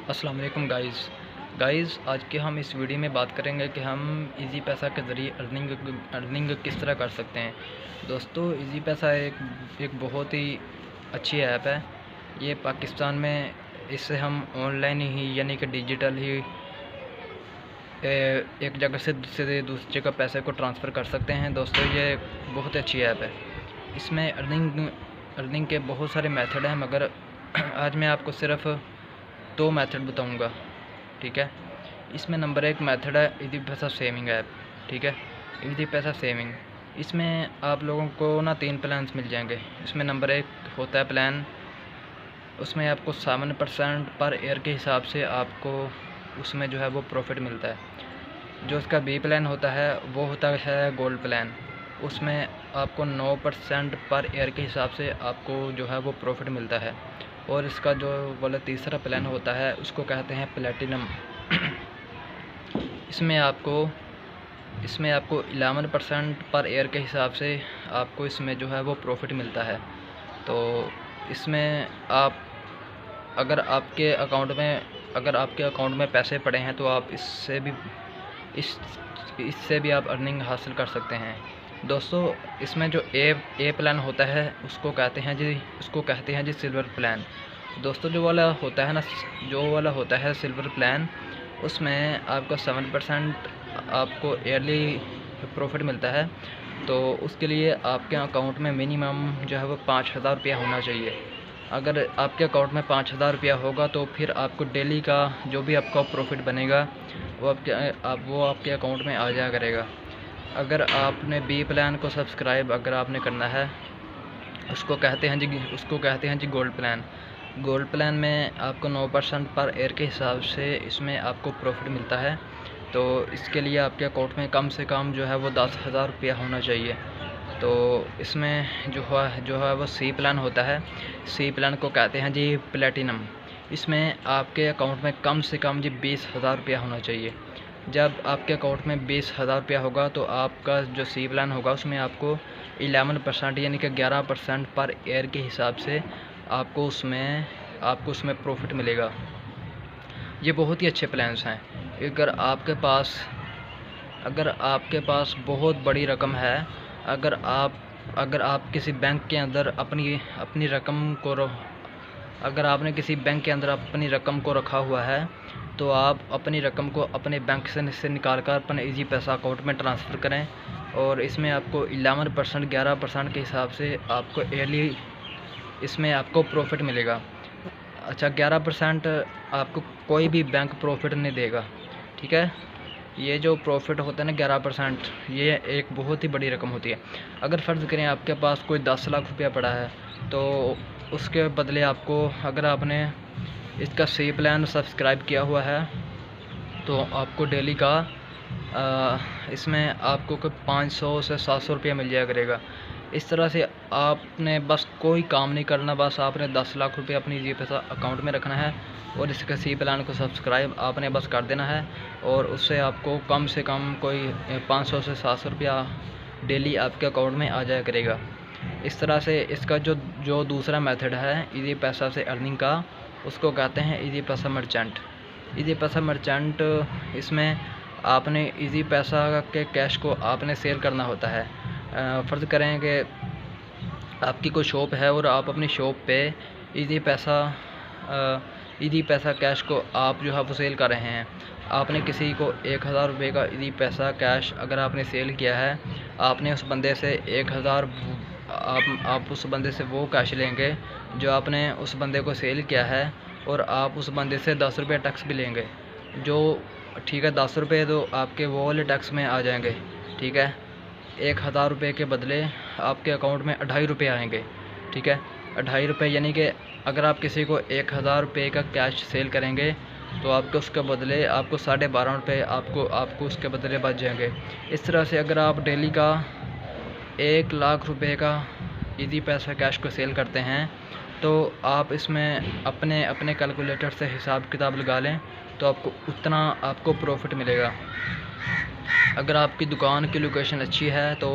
अस्सलाम वालेकुम गाइज़ आज के हम इस वीडियो में बात करेंगे कि हम इजी पैसा के ज़रिए अर्निंग किस तरह कर सकते हैं। दोस्तों, इजी पैसा एक बहुत ही अच्छी ऐप है। ये पाकिस्तान में इससे हम ऑनलाइन ही यानी कि डिजिटल ही एक जगह से दूसरी जगह पैसे को ट्रांसफ़र कर सकते हैं। दोस्तों, ये बहुत अच्छी ऐप है। इसमें अर्निंग के बहुत सारे मेथड हैं, मगर आज मैं आपको सिर्फ़ 2 मेथड बताऊंगा। ठीक है, इसमें नंबर 1 मेथड है इजी पैसा सेविंग ऐप। ठीक है, इजी पैसा सेविंग, इसमें आप लोगों को ना 3 प्लान्स मिल जाएंगे। इसमें नंबर 1 होता है प्लान, उसमें आपको 7% पर ईयर के हिसाब से आपको उसमें जो है वो प्रॉफिट मिलता है। जो उसका बी प्लान होता है वो होता है गोल्ड प्लान, उसमें आपको 9% पर ईयर के हिसाब से आपको जो है वो प्रॉफिट मिलता है। और इसका जो वाला तीसरा प्लान होता है उसको कहते हैं प्लेटिनम। इसमें आपको 11% पर ईयर के हिसाब से आपको इसमें जो है वो प्रॉफिट मिलता है। तो इसमें आप अगर आपके अकाउंट में पैसे पड़े हैं तो आप इससे भी आप अर्निंग हासिल कर सकते हैं। दोस्तों, इसमें जो ए प्लान होता है उसको कहते हैं जी सिल्वर प्लान। दोस्तों, जो वाला होता है सिल्वर प्लान, उसमें आपको 7% आपको ईयरली प्रॉफिट मिलता है। तो उसके लिए आपके अकाउंट में मिनिमम जो है वो 5,000 रुपया होना चाहिए। अगर आपके अकाउंट में 5,000 रुपया होगा तो फिर आपको डेली का जो भी आपका प्रॉफिट बनेगा वो आपके अकाउंट में आ जाया करेगा। अगर आपने बी प्लान को सब्सक्राइब अगर आपने करना है, उसको कहते हैं जी गोल्ड प्लान। गोल्ड प्लान में आपको 9% पर ईयर के हिसाब से इसमें आपको प्रॉफिट मिलता है। तो इसके लिए आपके अकाउंट में कम से कम जो है वो 10,000 रुपया होना चाहिए। तो इसमें जो है वो सी प्लान होता है। सी प्लान को कहते हैं जी प्लेटिनम। इसमें आपके अकाउंट में कम से कम जी 20,000 रुपया होना चाहिए। जब आपके अकाउंट में 20,000 रुपया होगा तो आपका जो सी प्लान होगा उसमें आपको 11% यानी कि 11% पर ईयर के हिसाब से आपको उसमें प्रॉफिट मिलेगा। ये बहुत ही अच्छे प्लान्स हैं। अगर आपके पास बहुत बड़ी रकम है, अगर आप किसी बैंक के अंदर अपनी रकम को अगर आपने किसी बैंक के अंदर अपनी रकम को रखा हुआ है तो आप अपनी रकम को अपने बैंक से निकाल कर अपने इजी पैसा अकाउंट में ट्रांसफ़र करें। और इसमें आपको 11% के हिसाब से आपको ईयरली इसमें आपको प्रॉफिट मिलेगा। अच्छा, 11% आपको कोई भी बैंक प्रॉफिट नहीं देगा। ठीक है, ये जो प्रॉफिट होता है ना 11%, ये एक बहुत ही बड़ी रकम होती है। अगर फ़र्ज़ करें आपके पास कोई 10 लाख रुपया पड़ा है तो उसके बदले आपको, अगर आपने इसका सी प्लान सब्सक्राइब किया हुआ है तो आपको डेली का इसमें आपको कोई 500 से 700 रुपया मिल जाया करेगा। इस तरह से आपने बस कोई काम नहीं करना, बस आपने 10 लाख रुपये अपनी इजी पैसा अकाउंट में रखना है और इसके सी प्लान को सब्सक्राइब आपने बस कर देना है और उससे आपको कम से कम कोई 500 से 700 रुपया डेली आपके अकाउंट में आ जाया करेगा। इस तरह से इसका जो दूसरा मेथड है इजी पैसा से अर्निंग का, उसको कहते हैं इजी पैसा मर्चेंट। इजी पैसा मर्चेंट, इसमें आपने इजी पैसा के कैश को आपने सेल करना होता है। फ़र्ज़ करें कि आपकी कोई शॉप है और आप अपनी शॉप पे इजी पैसा कैश को आप जो है वो सेल कर रहे हैं। आपने किसी को 1,000 रुपये का इजी पैसा कैश अगर आपने सेल किया है, आपने उस बंदे से 1,000 आप उस बंदे से वो कैश लेंगे जो आपने उस बंदे को सेल किया है, और आप उस बंदे से 10 रुपये टैक्स भी लेंगे। ठीक है, 10 रुपये तो आपके वो वाले टैक्स में आ जाएंगे। ठीक है, 1,000 रुपये के बदले आपके अकाउंट में 2.5 रुपये आएंगे। ठीक है, 2.5 रुपये यानी कि अगर आप किसी को 1,000 रुपये का कैश सेल करेंगे तो आपको उसके बदले आपको 12.5 रुपये आपको उसके बदले बच जाएंगे। इस तरह से अगर आप डेली का 1 लाख रुपये का इजी पैसा कैश को सेल करते हैं तो आप इसमें अपने कैलकुलेटर से हिसाब किताब लगा लें तो उतना आपको प्रॉफिट मिलेगा। अगर आपकी दुकान की लोकेशन अच्छी है तो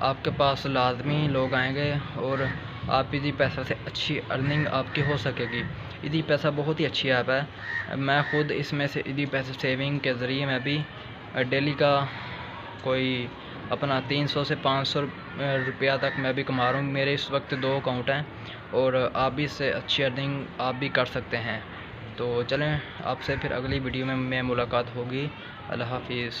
आपके पास लाजमी लोग आएंगे और आप इजी पैसा से अच्छी अर्निंग आपकी हो सकेगी। ईदी पैसा बहुत ही अच्छी ऐप है। मैं ख़ुद इसमें से ईदी पैसे सेविंग के ज़रिए मैं भी डेली का कोई अपना 300 से 500 रुपया तक मैं भी कमा रहा हूँ। मेरे इस वक्त 2 अकाउंट हैं और आप भी इससे अच्छी अर्निंग आप भी कर सकते हैं। तो चलें, आपसे फिर अगली वीडियो में मुलाकात होगी। अल्लाह हाफिज़।